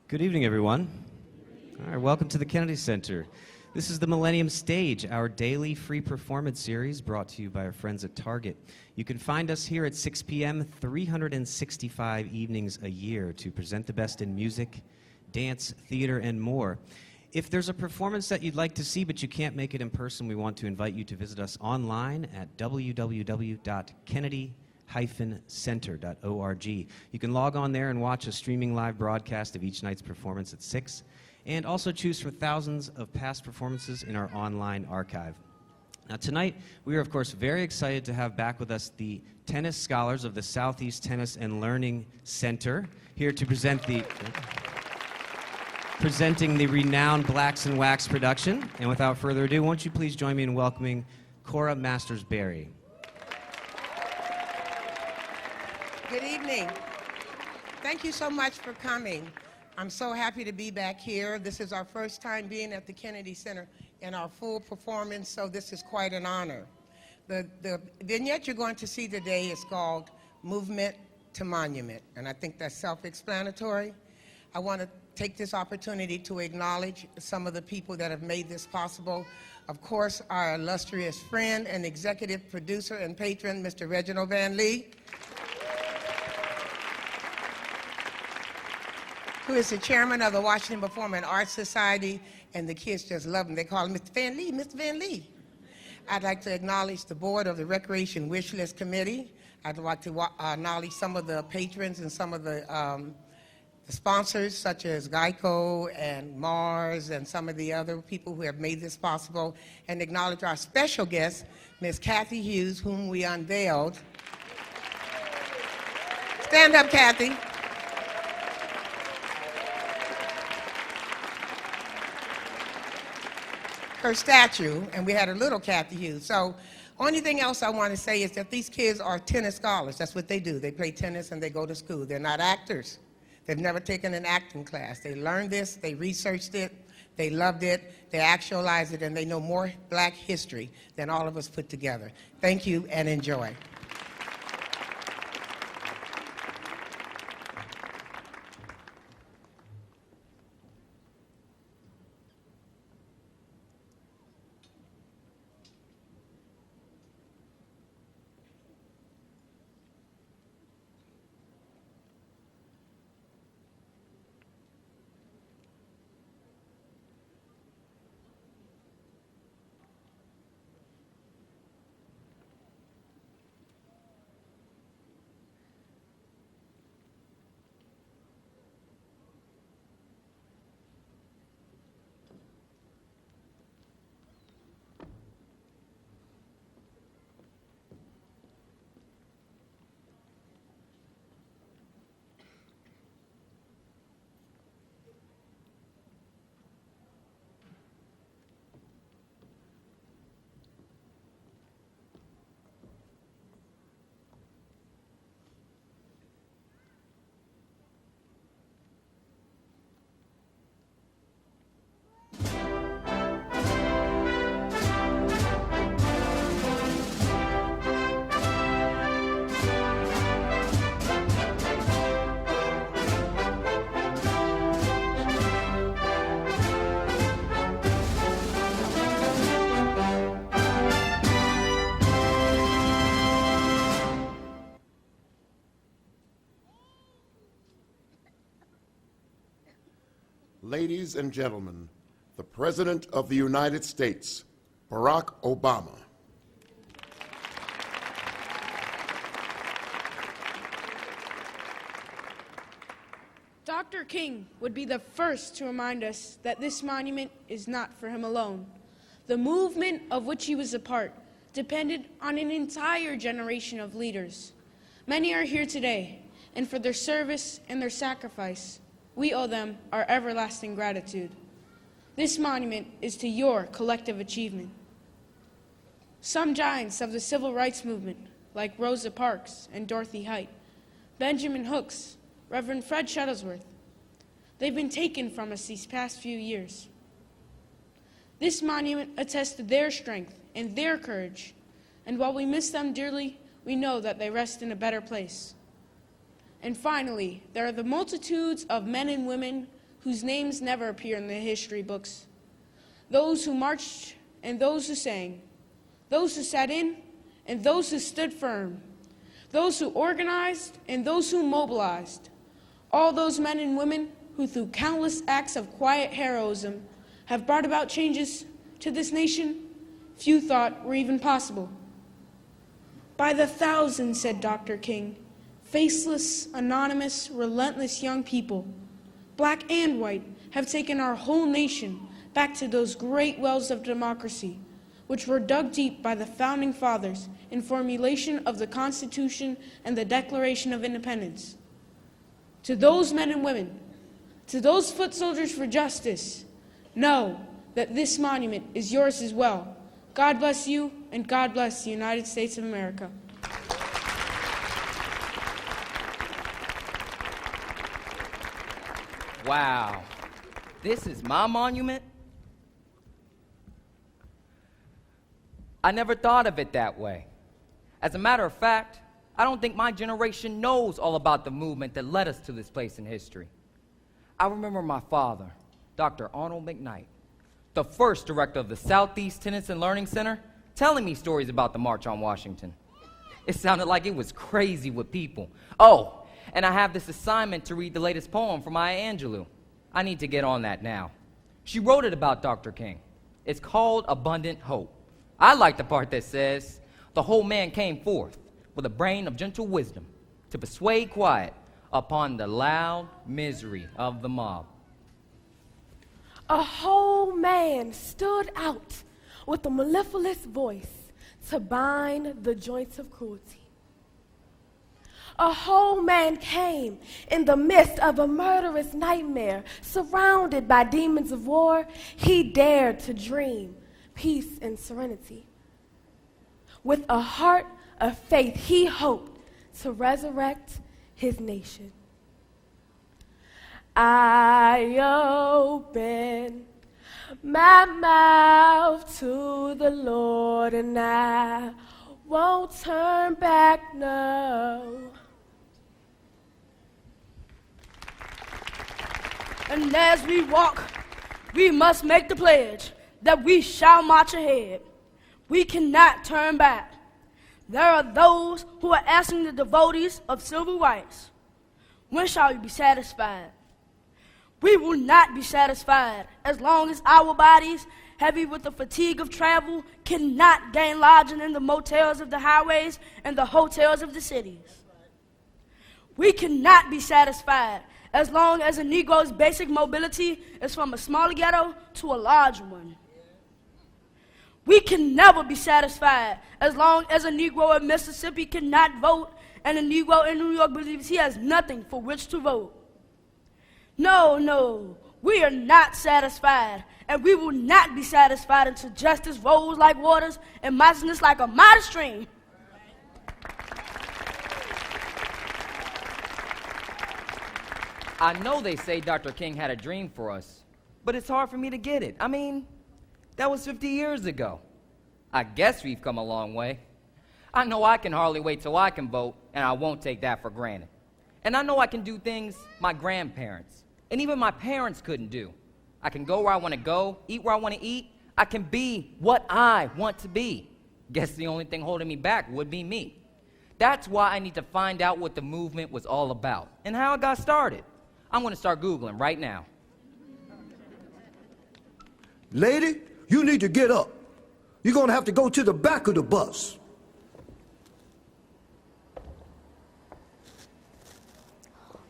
Good evening, everyone. All right, welcome to the Kennedy Center. This is the Millennium Stage, our daily free performance series brought to you by our friends at Target. You can find us here at 6 p.m. 365 evenings a year to present the best in music, dance, theater, and more. If there's a performance that you'd like to see but you can't make it in person, we want to invite you to visit us online at www.kennedy-center.org. You can log on there and watch a streaming live broadcast of each night's performance at 6, and also choose from thousands of past performances in our online archive. Now tonight, we are of course very excited to have back with us the tennis scholars of the Southeast Tennis and Learning Center here to presenting the renowned Blacks and Wax production. And without further ado, won't you please join me in welcoming Cora Mastersbury. Good evening. Thank you so much for coming. I'm so happy to be back here. This is our first time being at the Kennedy Center in our full performance, so this is quite an honor. The vignette you're going to see today is called Movement to Monument, and I think that's self-explanatory. I want to take this opportunity to acknowledge some of the people that have made this possible. Of course, our illustrious friend and executive producer and patron, Mr. Reginald Van Lee, who is the chairman of the Washington Performing Arts Society, and the kids just love him. They call him Mr. Van Lee, Mr. Van Lee. I'd like to acknowledge the board of the Recreation Wish List Committee. I'd like to acknowledge some of the patrons and some of the sponsors, such as Geico and Mars and some of the other people who have made this possible, and acknowledge our special guest, Ms. Kathy Hughes, whom we unveiled. Stand up, Kathy. Her statue, and we had a little Kathy Hughes. So only thing else I want to say is that these kids are tennis scholars. That's what they do. They play tennis and they go to school. They're not actors. They've never taken an acting class. They learned this, they researched it, they loved it, they actualized it, and they know more Black history than all of us put together. Thank you and enjoy. Ladies and gentlemen, the President of the United States, Barack Obama. Dr. King would be the first to remind us that this monument is not for him alone. The movement of which he was a part depended on an entire generation of leaders. Many are here today, and for their service and their sacrifice, we owe them our everlasting gratitude. This monument is to your collective achievement. Some giants of the civil rights movement, like Rosa Parks and Dorothy Height, Benjamin Hooks, Reverend Fred Shuttlesworth, they've been taken from us these past few years. This monument attests to their strength and their courage, and while we miss them dearly, we know that they rest in a better place. And finally, there are the multitudes of men and women whose names never appear in the history books. Those who marched and those who sang, those who sat in and those who stood firm, those who organized and those who mobilized, all those men and women who through countless acts of quiet heroism have brought about changes to this nation few thought were even possible. By the thousands, said Dr. King, faceless, anonymous, relentless young people, black and white, have taken our whole nation back to those great wells of democracy, which were dug deep by the founding fathers in formulation of the Constitution and the Declaration of Independence. To those men and women, to those foot soldiers for justice, know that this monument is yours as well. God bless you, and God bless the United States of America. Wow, this is my monument? I never thought of it that way. As a matter of fact, I don't think my generation knows all about the movement that led us to this place in history. I remember my father, Dr. Arnold McKnight, the first director of the Southeast Tenants and Learning Center, telling me stories about the March on Washington. It sounded like it was crazy with people. Oh, and I have this assignment to read the latest poem from Maya Angelou. I need to get on that now. She wrote it about Dr. King. It's called Abundant Hope. I like the part that says, the whole man came forth with a brain of gentle wisdom to persuade quiet upon the loud misery of the mob. A whole man stood out with a mellifluous voice to bind the joints of cruelty. A whole man came in the midst of a murderous nightmare, surrounded by demons of war. He dared to dream peace and serenity. With a heart of faith, he hoped to resurrect his nation. I open my mouth to the Lord, and I won't turn back, no. And as we walk, we must make the pledge that we shall march ahead. We cannot turn back. There are those who are asking the devotees of civil rights, when shall you be satisfied? We will not be satisfied as long as our bodies, heavy with the fatigue of travel, cannot gain lodging in the motels of the highways and the hotels of the cities. We cannot be satisfied as long as a Negro's basic mobility is from a smaller ghetto to a larger one. We can never be satisfied as long as a Negro in Mississippi cannot vote and a Negro in New York believes he has nothing for which to vote. No, we are not satisfied, and we will not be satisfied until justice rolls like waters and mightiness like a mighty stream. I know they say Dr. King had a dream for us, but it's hard for me to get it. I mean, that was 50 years ago. I guess we've come a long way. I know I can hardly wait till I can vote, and I won't take that for granted. And I know I can do things my grandparents and even my parents couldn't do. I can go where I want to go, eat where I want to eat. I can be what I want to be. Guess the only thing holding me back would be me. That's why I need to find out what the movement was all about and how it got started. I'm going to start Googling right now. Lady, you need to get up. You're going to have to go to the back of the bus.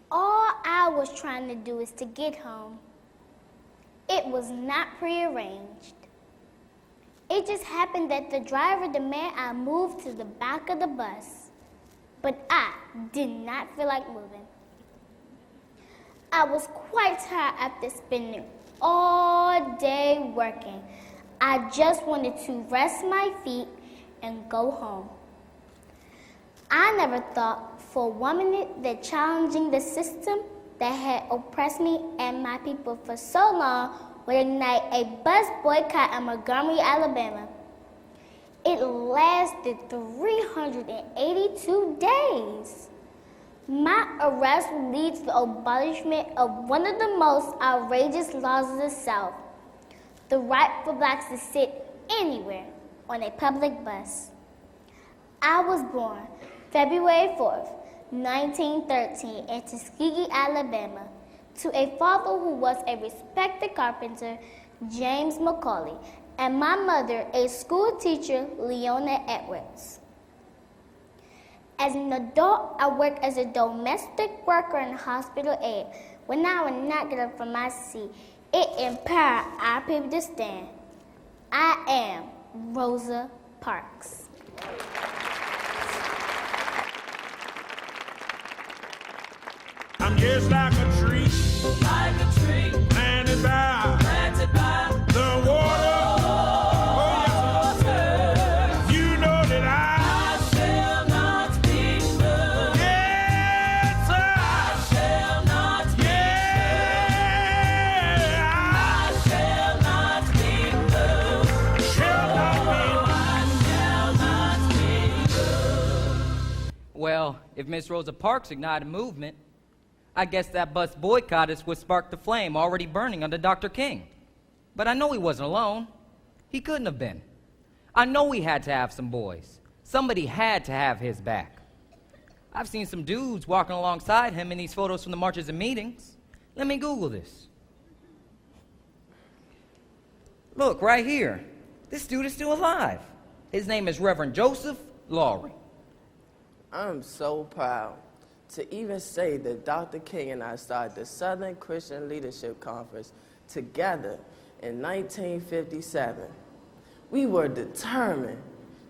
All I was trying to do is to get home. It was not prearranged. It just happened that the driver demanded I move to the back of the bus, but I did not feel like moving. I was quite tired after spending all day working. I just wanted to rest my feet and go home. I never thought for 1 minute that challenging the system that had oppressed me and my people for so long would ignite a bus boycott in Montgomery, Alabama. It lasted 382 days. My arrest leads to the abolishment of one of the most outrageous laws of the South, the right for blacks to sit anywhere on a public bus. I was born February 4th, 1913 in Tuskegee, Alabama, to a father who was a respected carpenter, James McCauley, and my mother, a school teacher, Leona Edwards. As an adult, I worked as a domestic worker and hospital aide. When I would not get up from my seat, it empowered our people to stand. I am Rosa Parks. I'm just like a tree, planted by the water. Oh, yes. You know that I shall not be moved. Yes, sir. I shall not be moved. I shall not be moved. Shall not be moved. Well, if Miss Rosa Parks ignited a movement, I guess that bus boycott is what sparked the flame already burning under Dr. King. But I know he wasn't alone. He couldn't have been. I know he had to have some boys. Somebody had to have his back. I've seen some dudes walking alongside him in these photos from the marches and meetings. Let me Google this. Look, right here. This dude is still alive. His name is Reverend Joseph Lowry. I'm so proud to even say that Dr. King and I started the Southern Christian Leadership Conference together in 1957. We were determined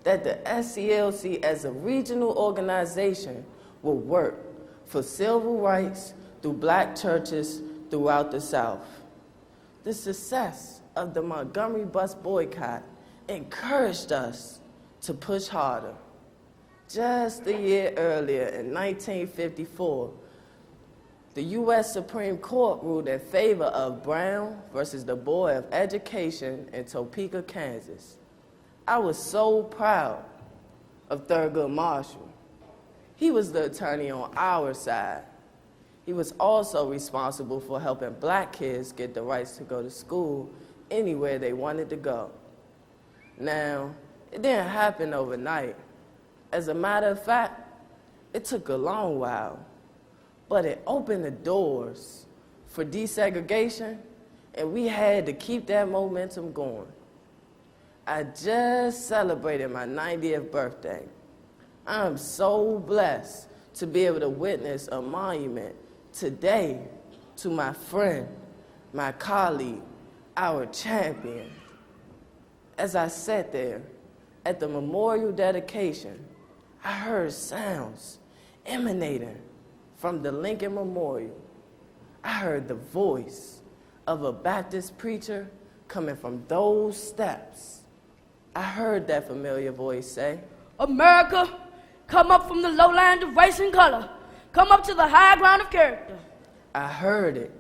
that the SCLC as a regional organization would work for civil rights through black churches throughout the South. The success of the Montgomery bus boycott encouraged us to push harder. Just a year earlier, in 1954, the U.S. Supreme Court ruled in favor of Brown versus the Board of Education in Topeka, Kansas. I was so proud of Thurgood Marshall. He was the attorney on our side. He was also responsible for helping black kids get the rights to go to school anywhere they wanted to go. Now, it didn't happen overnight. As a matter of fact, it took a long while, but it opened the doors for desegregation, and we had to keep that momentum going. I just celebrated my 90th birthday. I'm so blessed to be able to witness a monument today to my friend, my colleague, our champion. As I sat there at the memorial dedication, I heard sounds emanating from the Lincoln Memorial. I heard the voice of a Baptist preacher coming from those steps. I heard that familiar voice say, America, come up from the lowland of race and color. Come up to the high ground of character. I heard it.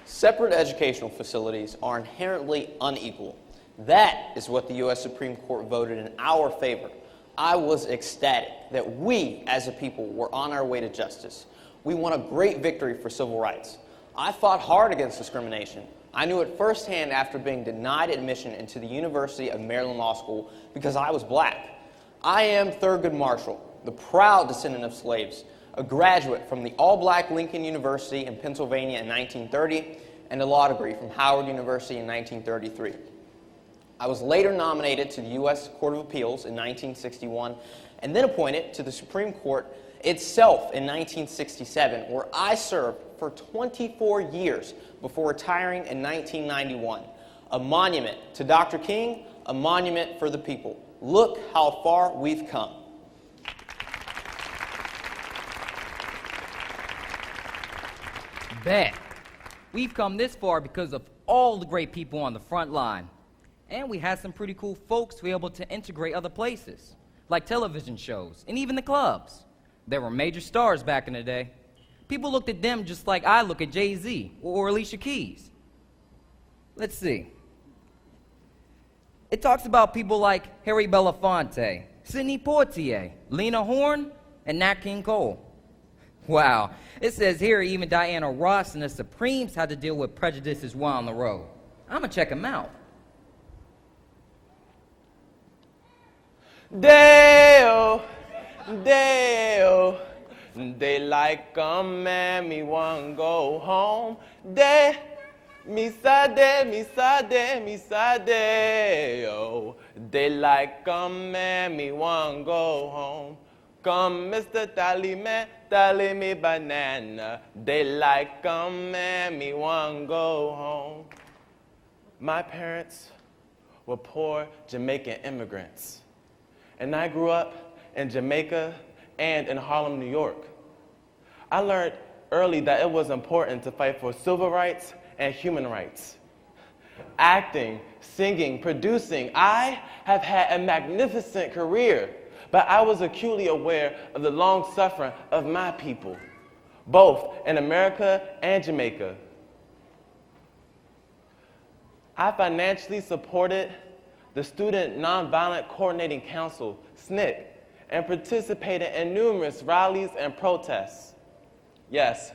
Separate educational facilities are inherently unequal. That is what the U.S. Supreme Court voted in our favor. I was ecstatic that we, as a people, were on our way to justice. We won a great victory for civil rights. I fought hard against discrimination. I knew it firsthand after being denied admission into the University of Maryland Law School because I was black. I am Thurgood Marshall, the proud descendant of slaves, a graduate from the all-black Lincoln University in Pennsylvania in 1930, and a law degree from Howard University in 1933. I was later nominated to the U.S. Court of Appeals in 1961, and then appointed to the Supreme Court itself in 1967, where I served for 24 years before retiring in 1991. A monument to Dr. King, a monument for the people. Look how far we've come. Bet. We've come this far because of all the great people on the front line. And we had some pretty cool folks who were able to integrate other places, like television shows and even the clubs. There were major stars back in the day. People looked at them just like I look at Jay-Z or Alicia Keys. Let's see. It talks about people like Harry Belafonte, Sidney Poitier, Lena Horne, and Nat King Cole. Wow, it says here even Diana Ross and the Supremes had to deal with prejudices while on the road. I'm gonna check them out. Dale, Dale, they like man, me want go home. They, me sade, oh. They like man, me want go home. Come, Mr. Tally man, tally me banana. They like man, me want go home. My parents were poor Jamaican immigrants, and I grew up in Jamaica and in Harlem, New York. I learned early that it was important to fight for civil rights and human rights. Acting, singing, producing, I have had a magnificent career, but I was acutely aware of the long suffering of my people, both in America and Jamaica. I financially supported the Student Nonviolent Coordinating Council, SNCC, and participated in numerous rallies and protests. Yes,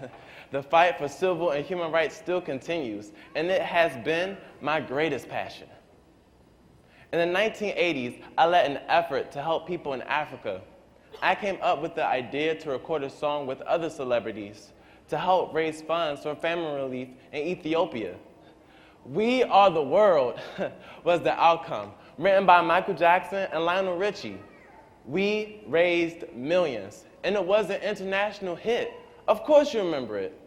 the fight for civil and human rights still continues, and it has been my greatest passion. In the 1980s, I led an effort to help people in Africa. I came up with the idea to record a song with other celebrities to help raise funds for famine relief in Ethiopia. We Are the World was the outcome, written by Michael Jackson and Lionel Richie. We raised millions, and it was an international hit. Of course you remember it.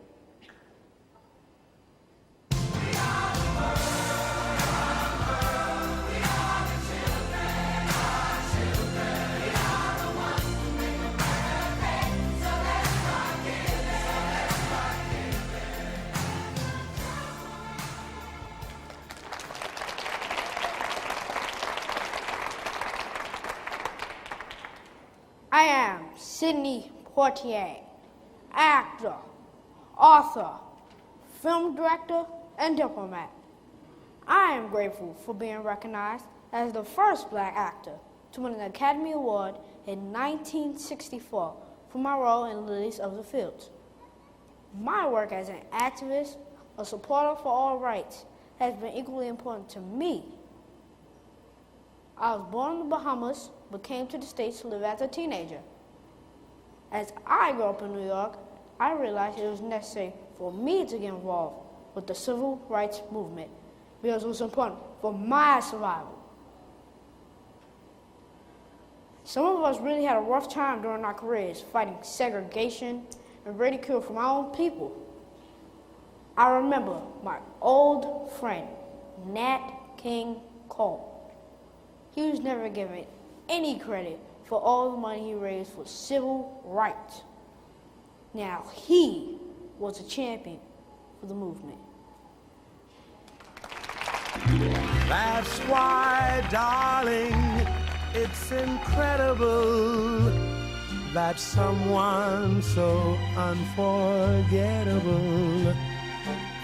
I am Sidney Poitier, actor, author, film director, and diplomat. I am grateful for being recognized as the first black actor to win an Academy Award in 1964 for my role in Lilies of the Fields. My work as an activist, a supporter for all rights, has been equally important to me. I was born in the Bahamas, but came to the States to live as a teenager. As I grew up in New York, I realized it was necessary for me to get involved with the civil rights movement because it was important for my survival. Some of us really had a rough time during our careers fighting segregation and ridicule from our own people. I remember my old friend, Nat King Cole. He was never given any credit for all the money he raised for civil rights. Now, he was a champion for the movement. That's why, darling, it's incredible that someone so unforgettable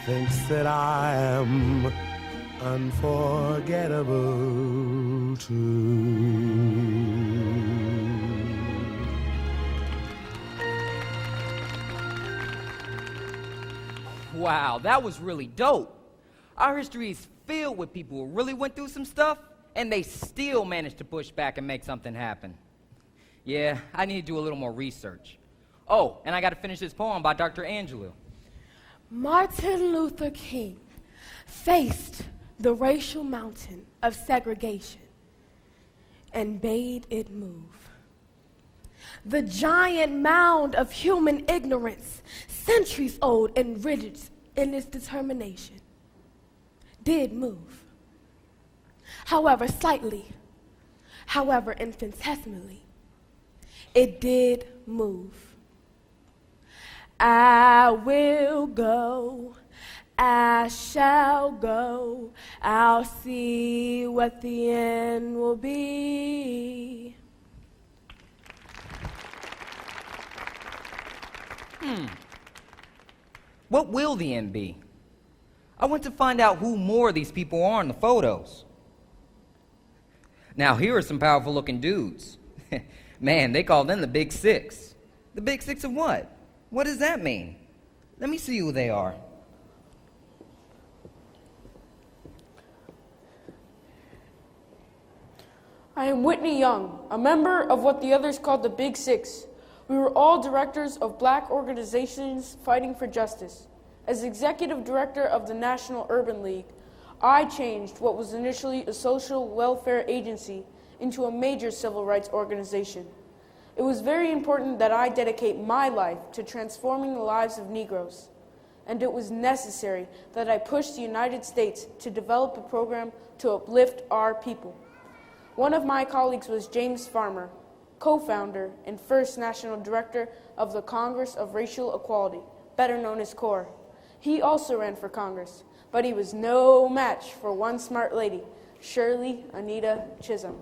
thinks that I am unforgettable too. Wow, that was really dope. Our history is filled with people who really went through some stuff, and they still managed to push back and make something happen. Yeah, I need to do a little more research. Oh, and I got to finish this poem by Dr. Angelou. Martin Luther King faced the racial mountain of segregation and bade it move. The giant mound of human ignorance, centuries old and rigid in its determination, did move. However slightly, however infinitesimally, it did move. I will go, I shall go, I'll see what the end will be. What will the end be? I want to find out who more of these people are in the photos. Now, here are some powerful-looking dudes. Man, they call them the Big Six. The Big Six of what? What does that mean? Let me see who they are. I am Whitney Young, a member of what the others called the Big Six. We were all directors of black organizations fighting for justice. As executive director of the National Urban League, I changed what was initially a social welfare agency into a major civil rights organization. It was very important that I dedicate my life to transforming the lives of Negroes, and it was necessary that I push the United States to develop a program to uplift our people. One of my colleagues was James Farmer, co-founder and first national director of the Congress of Racial Equality, better known as CORE. He also ran for Congress, but he was no match for one smart lady, Shirley Anita Chisholm.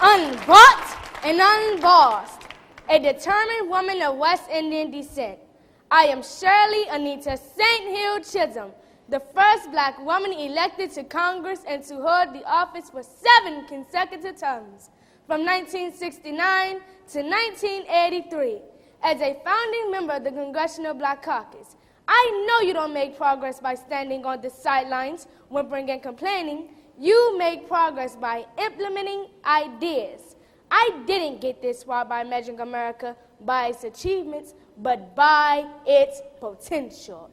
Unbought and unbossed, a determined woman of West Indian descent. I am Shirley Anita St. Hill Chisholm, the first black woman elected to Congress and to hold the office for 7 consecutive terms, from 1969 to 1983. As a founding member of the Congressional Black Caucus, I know you don't make progress by standing on the sidelines, whimpering and complaining. You make progress by implementing ideas. I didn't get this far by measuring America by its achievements, but by its potential.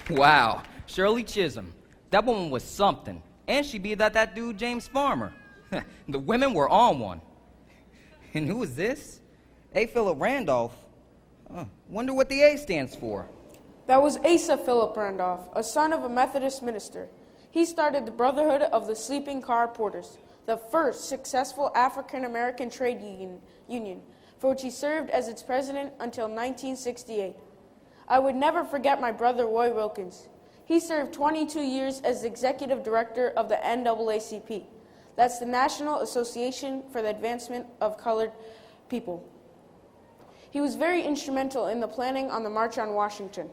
Wow, Shirley Chisholm. That woman was something. And she beat out that dude, James Farmer. The women were on one. And who is this? A. Philip Randolph. Wonder what the A stands for. That was Asa Philip Randolph, a son of a Methodist minister. He started the Brotherhood of the Sleeping Car Porters, the first successful African-American trade union, for which he served as its president until 1968. I would never forget my brother, Roy Wilkins. He served 22 years as executive director of the NAACP. That's the National Association for the Advancement of Colored People. He was very instrumental in the planning on the March on Washington.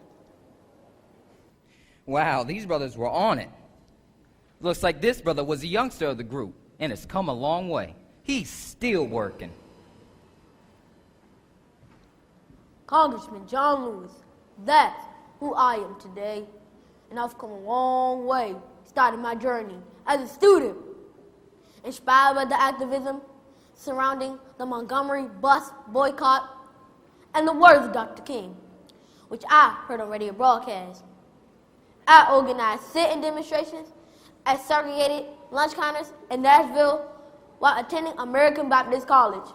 Wow, these brothers were on it. Looks like this brother was the youngster of the group, and has come a long way. He's still working. Congressman John Lewis, that's who I am today. And I've come a long way, starting my journey as a student. Inspired by the activism surrounding the Montgomery bus boycott and the words of Dr. King, which I heard on radio broadcast. I organized sit-in demonstrations at segregated lunch counters in Nashville while attending American Baptist College.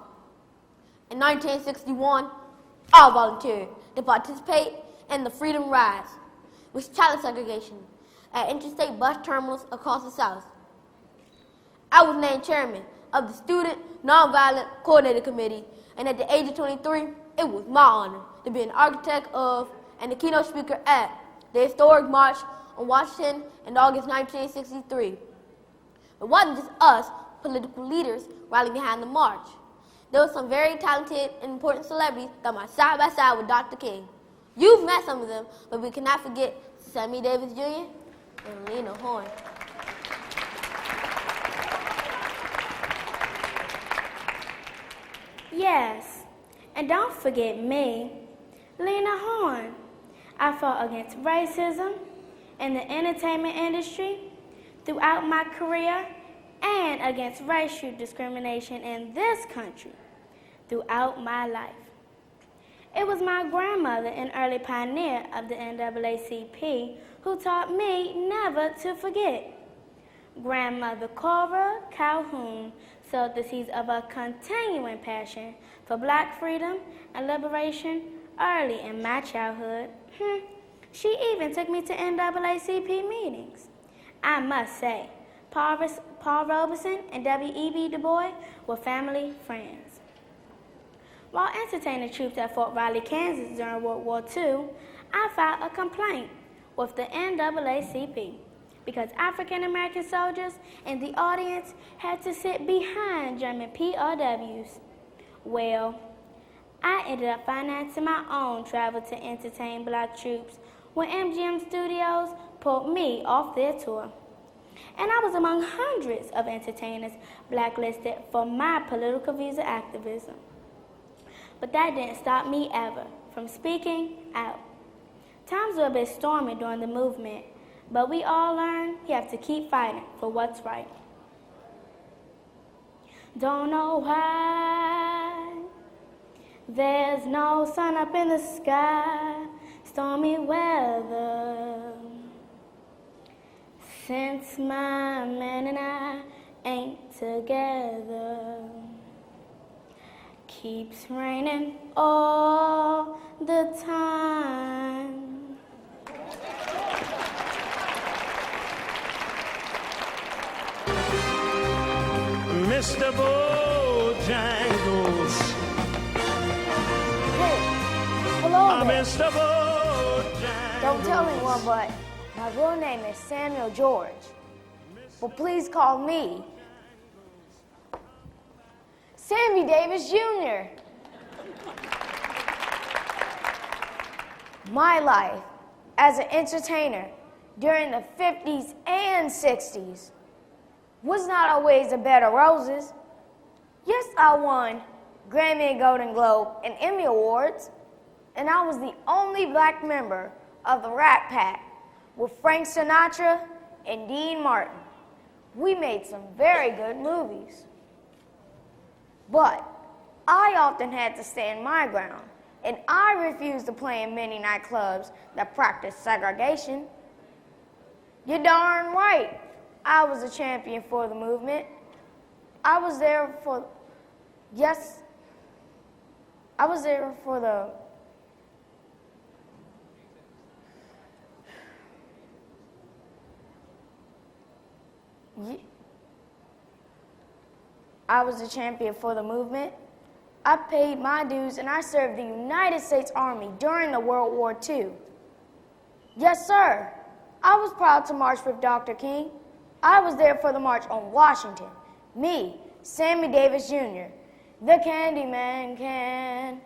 In 1961, I volunteered to participate in the Freedom Rides, which challenged segregation at interstate bus terminals across the South. I was named chairman of the Student Nonviolent Coordinator Committee, and at the age of 23, it was my honor to be an architect of and the keynote speaker at the historic March on Washington in August 1963. It wasn't just us political leaders rallying behind the march. There were some very talented and important celebrities that went side by side with Dr. King. You've met some of them, but we cannot forget Sammy Davis Jr. and Lena Horne. Yes, and don't forget me, Lena Horne. I fought against racism in the entertainment industry throughout my career and against racial discrimination in this country throughout my life. It was my grandmother, an early pioneer of the NAACP, who taught me never to forget. Grandmother Cora Calhoun sowed the seeds of a continuing passion for black freedom and liberation early in my childhood. She even took me to NAACP meetings. I must say, Paul Robeson and W.E.B. Du Bois were family friends. While entertaining troops at Fort Riley, Kansas during World War II, I filed a complaint with the NAACP because African-American soldiers in the audience had to sit behind German POWs. Well, I ended up financing my own travel to entertain black troops when MGM Studios pulled me off their tour. And I was among hundreds of entertainers blacklisted for my political views and activism. But that didn't stop me ever from speaking out. Times were a bit stormy during the movement, but we all learned you have to keep fighting for what's right. Don't know why there's no sun up in the sky, stormy weather. Since my man and I ain't together, keeps raining all the time. Mr. Bojangles. Hey, hello there. Mr. Bojangles. Don't tell anyone, but my real name is Samuel George. But please call me Sammy Davis Jr. My life as an entertainer during the 50s and 60s was not always a bed of roses. Yes, I won Grammy and Golden Globe and Emmy Awards, and I was the only black member of the Rat Pack with Frank Sinatra and Dean Martin. We made some very good movies. But I often had to stand my ground, and I refused to play in many nightclubs that practiced segregation. You're darn right, I was a champion for the movement. I was there for the I was a champion for the movement. I paid my dues and I served the United States Army during the World War II. Yes, sir. I was proud to march with Dr. King. I was there for the March on Washington. Me, Sammy Davis Jr., the Candyman can.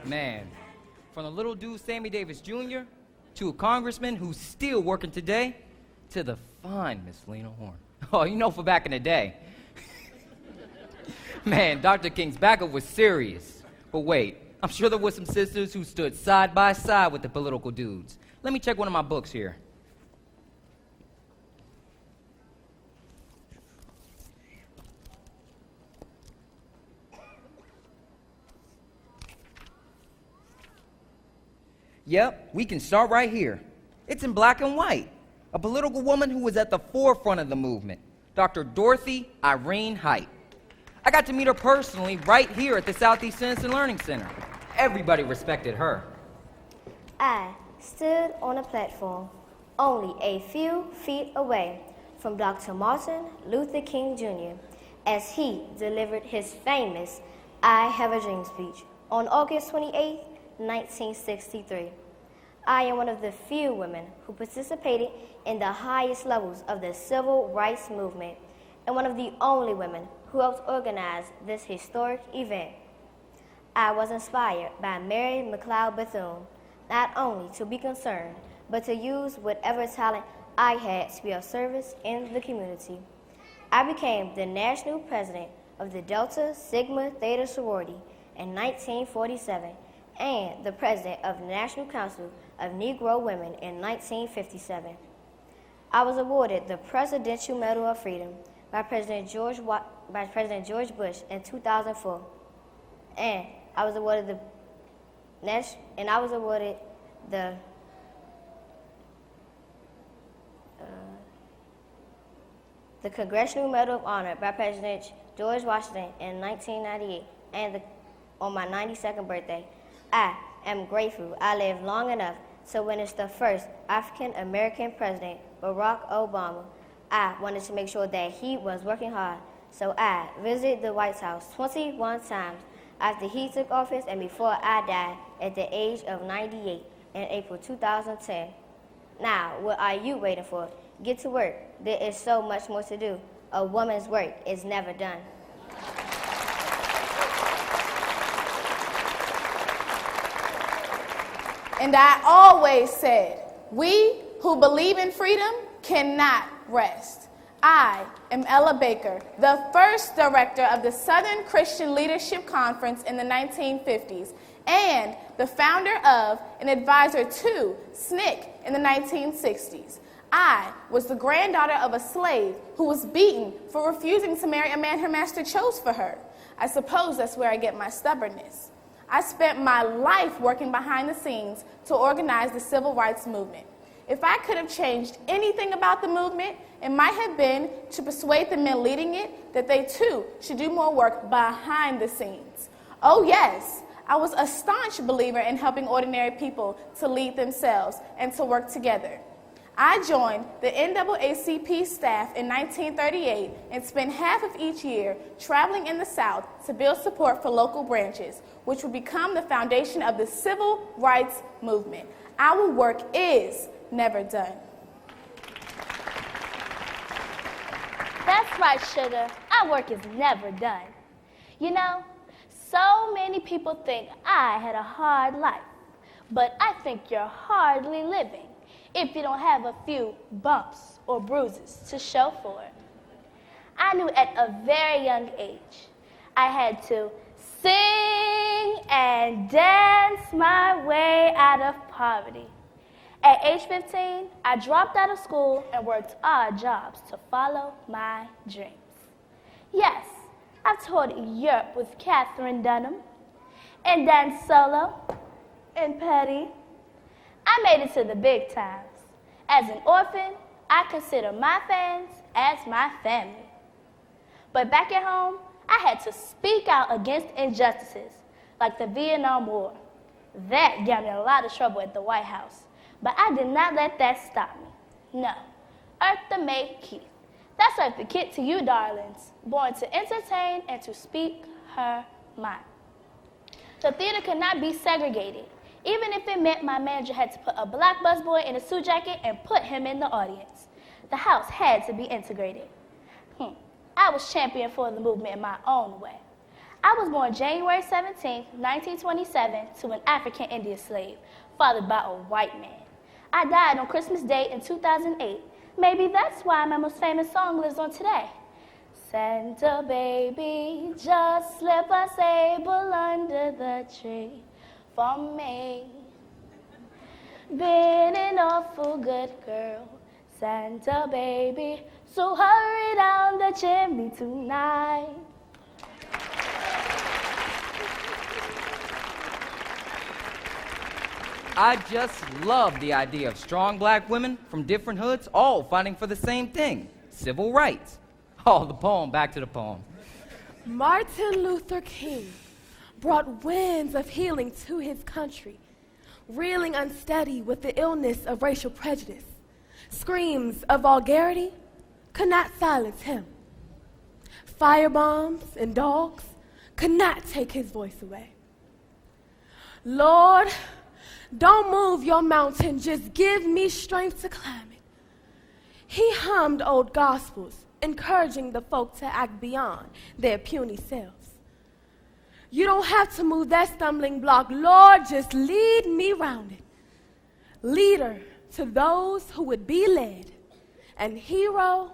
Man, from the little dude Sammy Davis Jr. to a congressman who's still working today to the fine Miss Lena Horne. Oh, you know, for back in the day. Man, Dr. King's backup was serious. But wait, I'm sure there were some sisters who stood side by side with the political dudes. Let me check one of my books here. Yep, we can start right here. It's in black and white. A political woman who was at the forefront of the movement, Dr. Dorothy Irene Height. I got to meet her personally right here at the Southeast Citizen Learning Center. Everybody respected her. I stood on a platform only a few feet away from Dr. Martin Luther King Jr. as he delivered his famous I Have a Dream speech on August 28, 1963. I am one of the few women who participated in the highest levels of the civil rights movement and one of the only women who helped organize this historic event. I was inspired by Mary McLeod Bethune, not only to be concerned, but to use whatever talent I had to be of service in the community. I became the national president of the Delta Sigma Theta sorority in 1947 and the president of the National Council of Negro Women in 1957. I was awarded the Presidential Medal of Freedom by President George Bush in 2004, and I was awarded the Congressional Medal of Honor by President George Washington in 1998, and on my 92nd birthday. I am grateful I lived long enough to witness the first African-American president, Barack Obama. I wanted to make sure that he was working hard So I visited the White House 21 times after he took office and before I died at the age of 98 in April 2010. Now, what are you waiting for? Get to work. There is so much more to do. A woman's work is never done. And I always said, we who believe in freedom cannot rest. I am Ella Baker, the first director of the Southern Christian Leadership Conference in the 1950s, and the founder of and advisor to SNCC in the 1960s. I was the granddaughter of a slave who was beaten for refusing to marry a man her master chose for her. I suppose that's where I get my stubbornness. I spent my life working behind the scenes to organize the civil rights movement. If I could have changed anything about the movement, it might have been to persuade the men leading it that they too should do more work behind the scenes. Oh yes, I was a staunch believer in helping ordinary people to lead themselves and to work together. I joined the NAACP staff in 1938 and spent half of each year traveling in the South to build support for local branches, which would become the foundation of the civil rights movement. Our work is never done. That's right, sugar. Our work is never done. You know, so many people think I had a hard life, but I think you're hardly living if you don't have a few bumps or bruises to show for it. I knew at a very young age I had to sing and dance my way out of poverty. At age 15, I dropped out of school and worked odd jobs to follow my dreams. Yes, I've toured Europe with Catherine Dunham and danced solo and Petty. I made it to the big times. As an orphan, I consider my fans as my family. But back at home, I had to speak out against injustices, like the Vietnam War. That got me in a lot of trouble at the White House. But I did not let that stop me. No. Eartha Mae Keith. That's Eartha Kitt to you, darlings, born to entertain and to speak her mind. The theater could not be segregated, even if it meant my manager had to put a black busboy in a suit jacket and put him in the audience. The house had to be integrated. I was champion for the movement in my own way. I was born January 17, 1927, to an African Indian slave, fathered by a white man. I died on Christmas Day in 2008. Maybe that's why my most famous song lives on today. Santa baby, just slip a sable under the tree for me. Been an awful good girl, Santa baby, so hurry down the chimney tonight. I just love the idea of strong black women from different hoods all fighting for the same thing, civil rights. Oh, the poem, back to the poem. Martin Luther King brought winds of healing to his country, reeling unsteady with the illness of racial prejudice. Screams of vulgarity could not silence him. Firebombs and dogs could not take his voice away. Lord, don't move your mountain, just give me strength to climb it. He hummed old gospels, encouraging the folk to act beyond their puny selves. You don't have to move that stumbling block, Lord, just lead me round it. Leader to those who would be led, and hero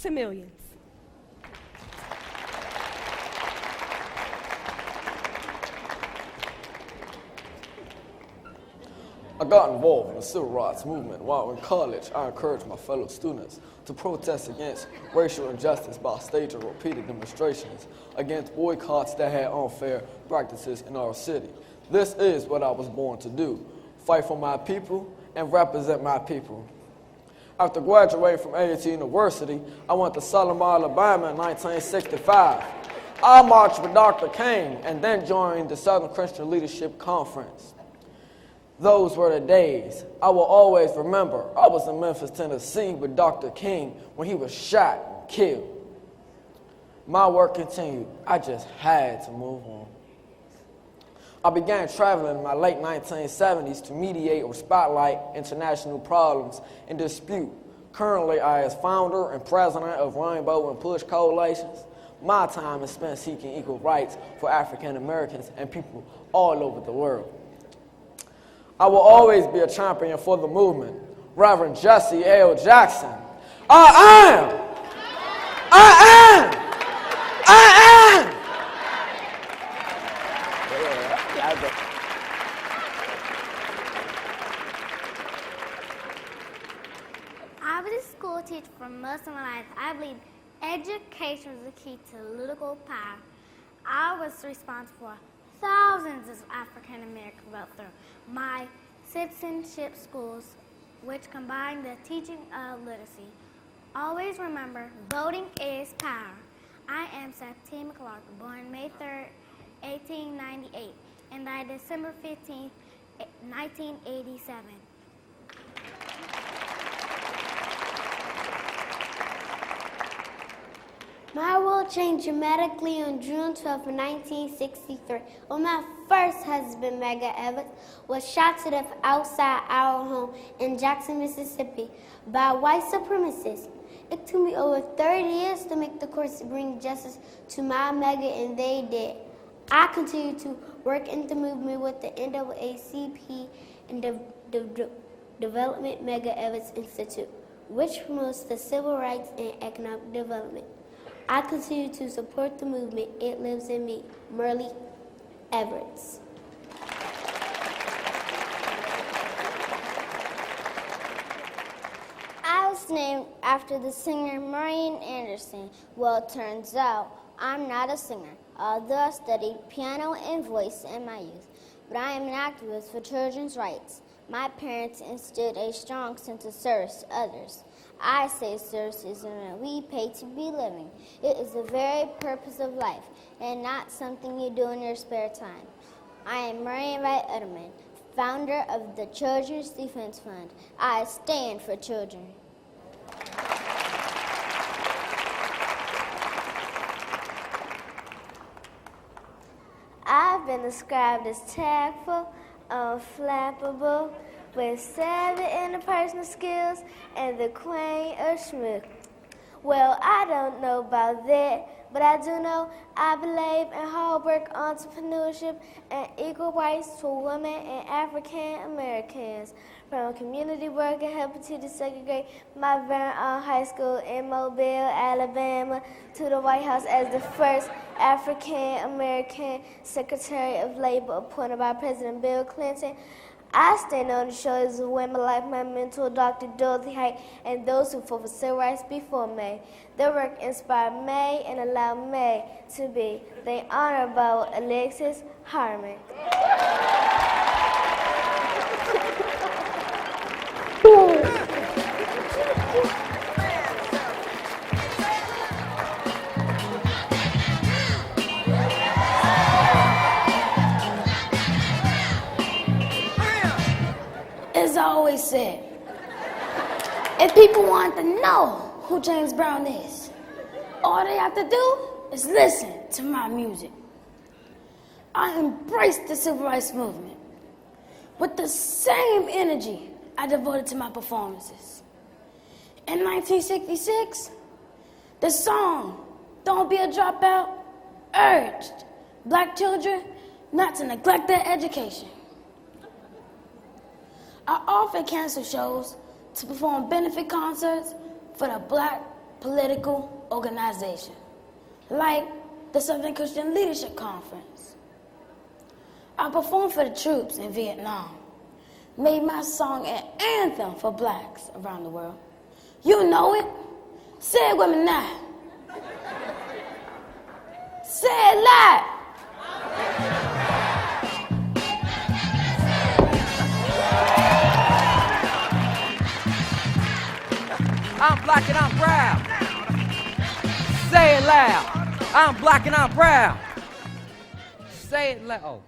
to millions. I got involved in the civil rights movement. While in college, I encouraged my fellow students to protest against racial injustice by staging repeated demonstrations against boycotts that had unfair practices in our city. This is what I was born to do, fight for my people and represent my people. After graduating from AT University, I went to Selma, Alabama in 1965. I marched with Dr. King and then joined the Southern Christian Leadership Conference. Those were the days I will always remember. I was in Memphis, Tennessee with Dr. King when he was shot and killed. My work continued. I just had to move on. I began traveling in my late 1970s to mediate or spotlight international problems and dispute. Currently, I am founder and president of Rainbow and Push Coalitions. My time is spent seeking equal rights for African Americans and people all over the world. I will always be a champion for the movement. Reverend Jesse L. Jackson. I am. I was a school teacher for most of my life. I believe education is the key to political power. I was responsible for thousands of African American vote through my citizenship schools, which combine the teaching of literacy. Always remember, voting is power. I am Septima Clark, born May 3rd, 1898, and died December 15th, 1987. My world changed dramatically on June 12, 1963, when my first husband, Medgar Evers, was shot to death outside our home in Jackson, Mississippi, by white supremacists. It took me over 30 years to make the courts bring justice to my Medgar, and they did. I continue to work in the movement with the NAACP and the Development Medgar Evers Institute, which promotes the civil rights and economic development. I continue to support the movement. It lives in me. Merle Everett. I was named after the singer Marian Anderson. Well, it turns out I'm not a singer, although I studied piano and voice in my youth. But I am an activist for children's rights. My parents instilled a strong sense of service to others. I say service is when we pay to be living. It is the very purpose of life and not something you do in your spare time. I am Marian Wright Utterman, founder of the Children's Defense Fund. I stand for children. I've been described as tactful, unflappable, with savvy interpersonal skills, and the queen of schmook. Well, I don't know about that, but I do know I believe in hard work, entrepreneurship, and equal rights for women and African Americans. From community work and helping to desegregate my very own high school in Mobile, Alabama, to the White House as the first African American Secretary of Labor appointed by President Bill Clinton. I stand on the shoulders of women like my mentor, Dr. Dorothy Height, and those who fought for civil rights before me. Their work inspired me and allowed me to be the Honorable Alexis Harmon. As I always said, if people want to know who James Brown is, all they have to do is listen to my music. I embrace the civil rights movement with the same energy I devoted to my performances. In 1966, the song Don't Be a Dropout urged black children not to neglect their education. I often cancel shows to perform benefit concerts for the black political organization, like the Southern Christian Leadership Conference. I performed for the troops in Vietnam, made my song an anthem for blacks around the world. You know it. Say it with me now. Say it loud. I'm black and I'm proud. Say it loud. I'm black and I'm proud. Say it loud. Oh.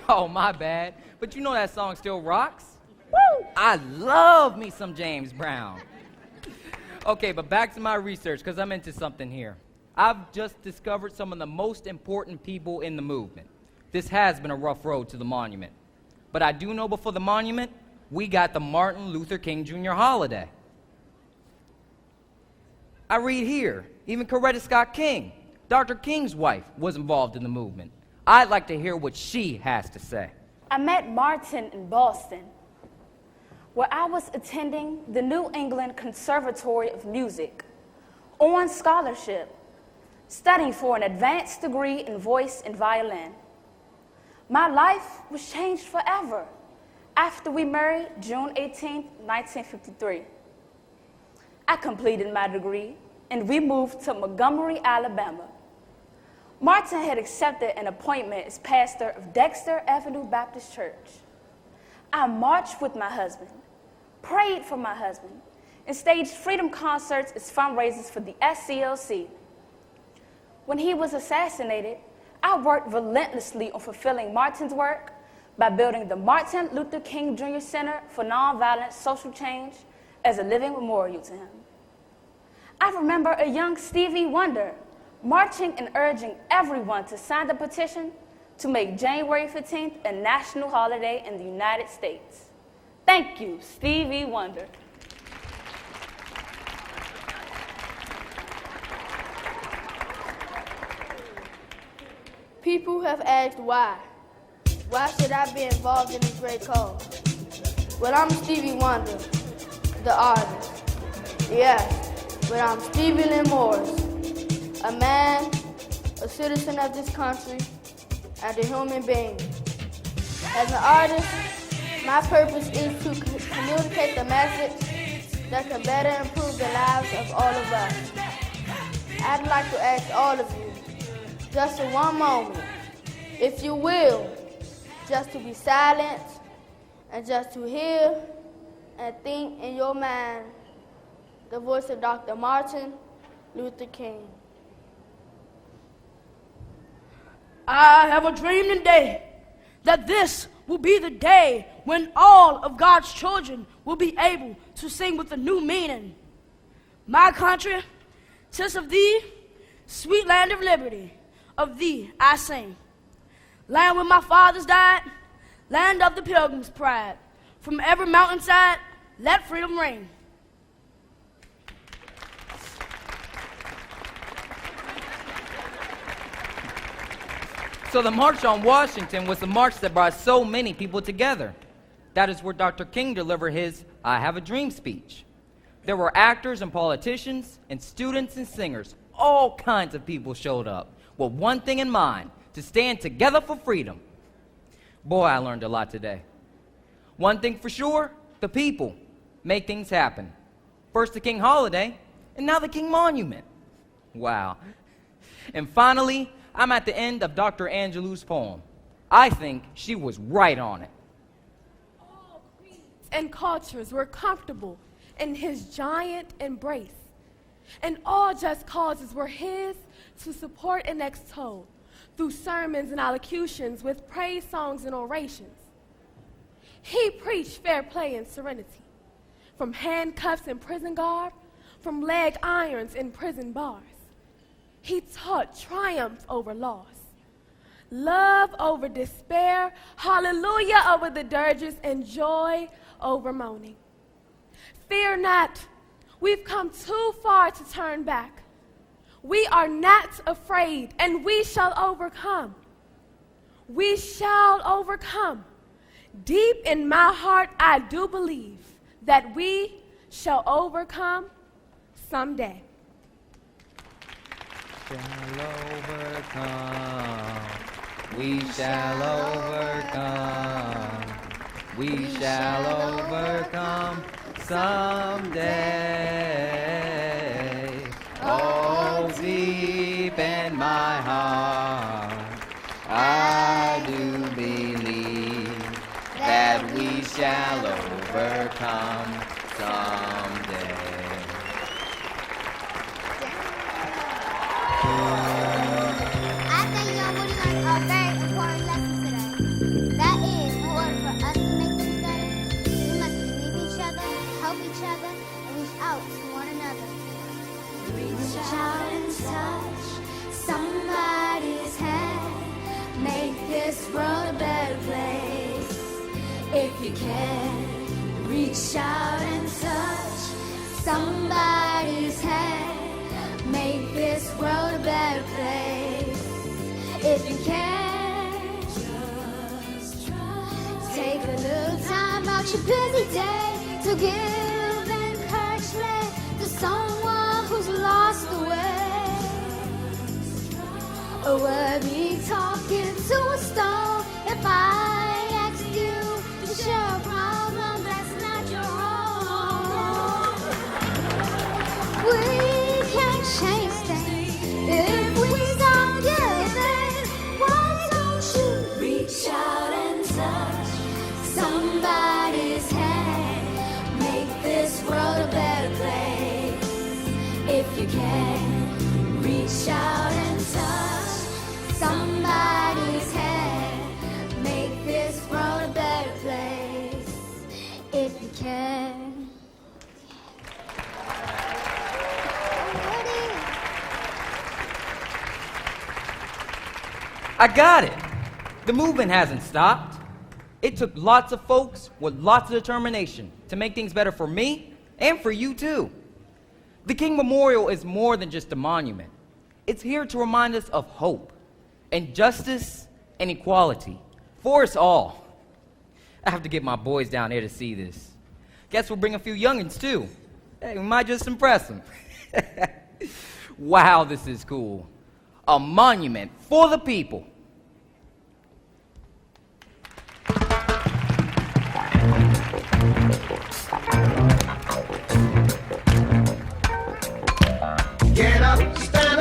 Oh, my bad. But you know that song still rocks. Woo! I love me some James Brown. Okay, but back to my research, because I'm into something here. I've just discovered some of the most important people in the movement. This has been a rough road to the monument. But I do know before the monument, we got the Martin Luther King Jr. holiday. I read here, even Coretta Scott King, Dr. King's wife, was involved in the movement. I'd like to hear what she has to say. I met Martin in Boston, where I was attending the New England Conservatory of Music on scholarship, studying for an advanced degree in voice and violin. My life was changed forever after we married June 18, 1953. I completed my degree and we moved to Montgomery, Alabama. Martin had accepted an appointment as pastor of Dexter Avenue Baptist Church. I marched with my husband, prayed for my husband, and staged freedom concerts as fundraisers for the SCLC. When he was assassinated, I worked relentlessly on fulfilling Martin's work by building the Martin Luther King Jr. Center for Nonviolent Social Change as a living memorial to him. I remember a young Stevie Wonder marching and urging everyone to sign the petition to make January 15th a national holiday in the United States. Thank you, Stevie Wonder. People have asked why. Why should I be involved in this great cause? Well, I'm Stevie Wonder, the artist. Yes, but I'm Stevie Lynn Morris, a man, a citizen of this country, and a human being. As an artist, my purpose is to communicate the message that can better improve the lives of all of us. I'd like to ask all of you, just for one moment, if you will, just to be silent and just to hear and think in your mind the voice of Dr. Martin Luther King. I have a dream today that this will be the day when all of God's children will be able to sing with a new meaning. My country, 'tis of thee, sweet land of liberty, of thee I sing. Land where my fathers died, land of the pilgrim's pride. From every mountainside, let freedom ring. So the March on Washington was the march that brought so many people together. That is where Dr. King delivered his I Have a Dream speech. There were actors and politicians and students and singers. All kinds of people showed up with one thing in mind, to stand together for freedom. Boy, I learned a lot today. One thing for sure, the people make things happen. First the King holiday, and now the King Monument. Wow. And finally, I'm at the end of Dr. Angelou's poem. I think she was right on it. All creeds and cultures were comfortable in his giant embrace, and all just causes were his to support and extol through sermons and allocutions with praise songs and orations. He preached fair play and serenity, from handcuffs and prison guard, from leg irons in prison bars. He taught triumph over loss, love over despair, hallelujah over the dirges, and joy over moaning. Fear not, we've come too far to turn back. We are not afraid, and we shall overcome. We shall overcome. Deep in my heart, I do believe that we shall overcome someday. Shall overcome. We shall overcome. We shall overcome someday. Oh, deep in my heart, I do believe that we shall overcome someday. I think y'all would learn a very important lesson today. That is, in order for us to make things better, we must believe each other, help each other, and reach out to one another. If you can, reach out and touch somebody's hand. Make this world a better place. If you can, just try. Take a little time out your busy day to give encouragement to someone who's lost the way. Or we'll be talking to a stone if I asked you to share a problem that's not your own. We can't change things if we don't give in. Why don't you reach out and touch somebody's hand? Make this world a better place. If you can, reach out and touch somebody's hand. Make this world a better place. If you can. I got it. The movement hasn't stopped. It took lots of folks with lots of determination to make things better for me and for you too. The King Memorial is more than just a monument. It's here to remind us of hope and justice and equality for us all. I have to get my boys down there to see this. Guess we'll bring a few youngins too. Hey, we might just impress them. Wow, this is cool. A monument for the people. Get up, stand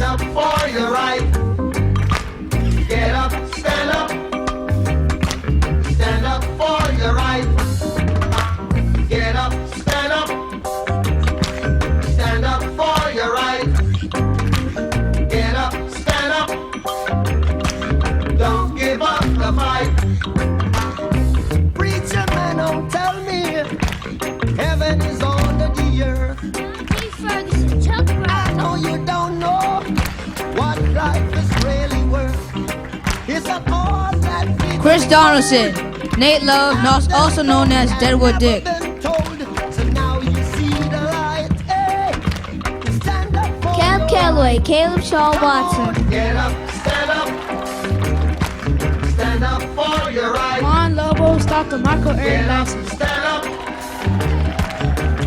up for your right. Get up, stand up for your right. Get up, stand up for your right. Get up, stand up, don't give up the fight. Preacher man, don't tell me heaven is under the earth. I know you don't know what life is really worth. It's not all that Chris Donaldson, Nate Love, also known as Deadwood Dick. Caleb Calloway, Caleb Shaw Watson. Get up, stand up for your right. Juan Lobos, Dr. Michael Eric Dyson. Stand up,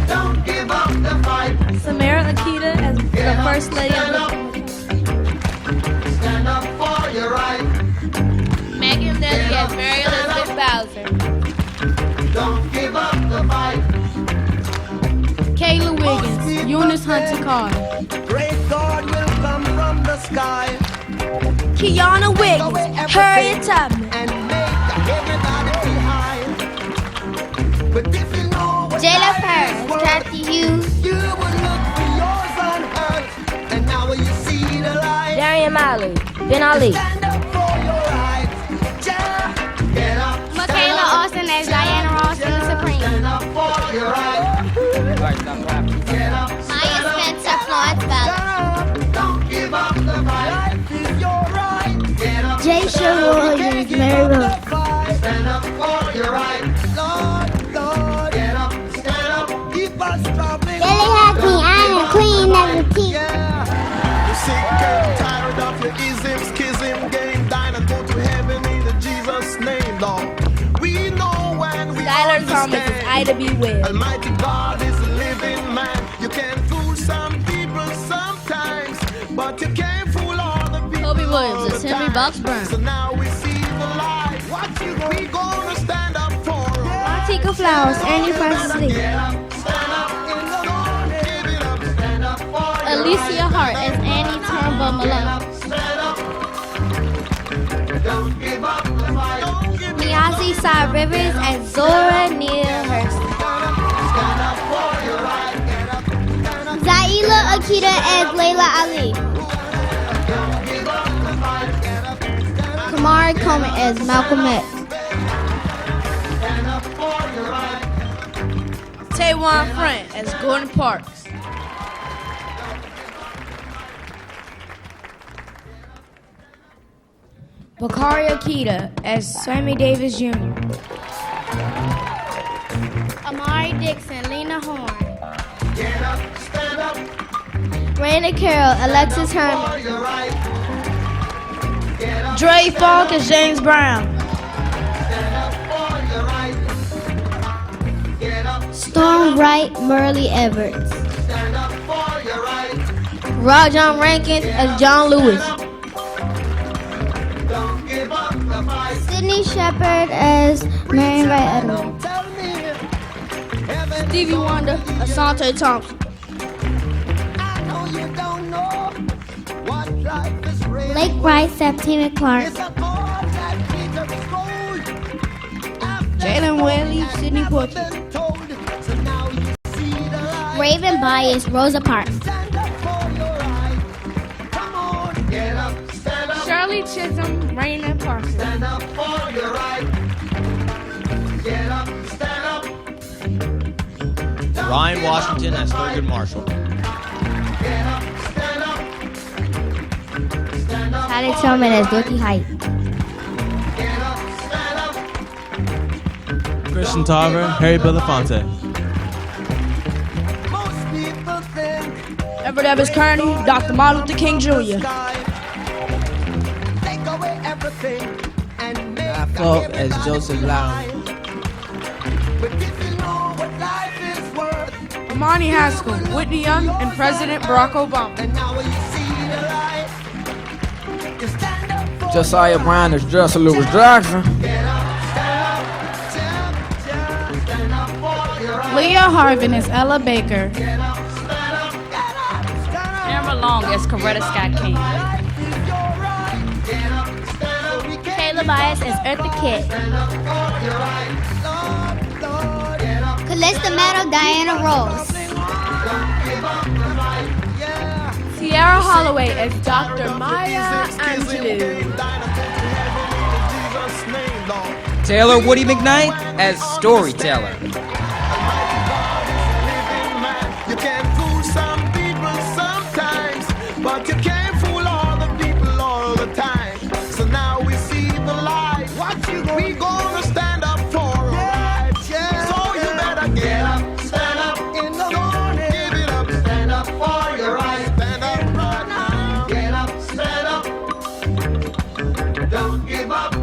don't give up the fight. Samara Akita as the First Lady of the Stand up for your right. Megan Lilly as Mary Elizabeth Bowser. Don't give up the fight. Kayla Wiggins, Eunice Hunter Carter. Great God will come from the sky. Kiana Wiggins, Harriet Tubman. And make everybody feel high. But if you know what Jayla life Ferris, is worth, Kathy Hughes. you will look for yours on earth. And now when you see the light, Darian Miley, Ben Ali. stand up for your right. Get up, Michaela Austin as Diana Ross in the Supreme. stand up for your right. Get up, Maya Spencer, Florence Bell. don't give up the fight. Life is your right. Get up, Jay Williams, Mary Rose. stand up for your right. Lord, Lord, get up, stand up, keep us struggling. Billy Hackney, iron clean as a teeth. You're sick and tired of your ism, schism, game, dine and go to heaven in the Jesus name, Lord. We know when we Skylar Thomas as Ida B. Webb. Almighty God is a living man. You can fool some people sometimes, but you can't fool all the people. Kobe Williams all as the Henry time. Box Brown. So now we see the light. What you gonna stand up for? Tika Flowers, Annie Francis Lee. Get up, stand up in the Lord. Give it up, stand up for your Alicia Hart as Annie Turnbull Malone. stand up. Don't give up the fight. Don't give Miyazi Sai Rivers as Zora Neale Hurst. stand up for your right. Get up, Zaila Akita as Layla Ali. don't give up the fight. Get up, Kamari Coleman as Malcolm X. stand up for your right. Taywan Friend as Gordon Parks. Bakari Akita as Sammy Davis Jr. Amari Dixon, Lena Horne. Get up, stand up. Raina Carroll, Alexis Herman. Dre Falk as James Brown. Storm Wright, Merle Everett. Rajon Rankins as John Lewis. Sydney Shepard as Marion Wright Edelman. Stevie Wonder, Asante Thompson. Blake Wright, Septina Clark. Jalen Whaley, Sidney Poitier. Raven Byers, Rosa Parks. Shirley Chisholm, Raina Parsons. Stand up for your right. Get up, stand up. Ryan Washington as Thurgood Marshall. Get up, stand up. Stand up. Patty Tillman as Dorothy Height. Get up, stand up. Christian Tarver, Harry Belafonte. Most people think Everett Evans Kearney, Dr. Martin Luther King Jr. take away everything and make Folk as Joseph Lowney. But if you know what life is worth, Amani Haskell, Whitney Young, and President Barack Obama. and now when you see the light, you stand up for Josiah Brown as Jesse Lewis Jackson. stand up for your right. Leah Harvin as Ella Baker. Amber Long as Coretta Scott King. Kayla Bias as Eartha Kitt. Callista Meadow, Diana Rose. Sierra Holloway as Dr. Maya Angelou. Taylor Woody McKnight as Storyteller. You can fool some people sometimes, but you can't fool all the people all the time. So now we see the light. We gonna stand up for our rights. So you better get up, stand up in the morning. Give it up, stand up for your rights. Stand up right now. Get up, stand up. Don't give up.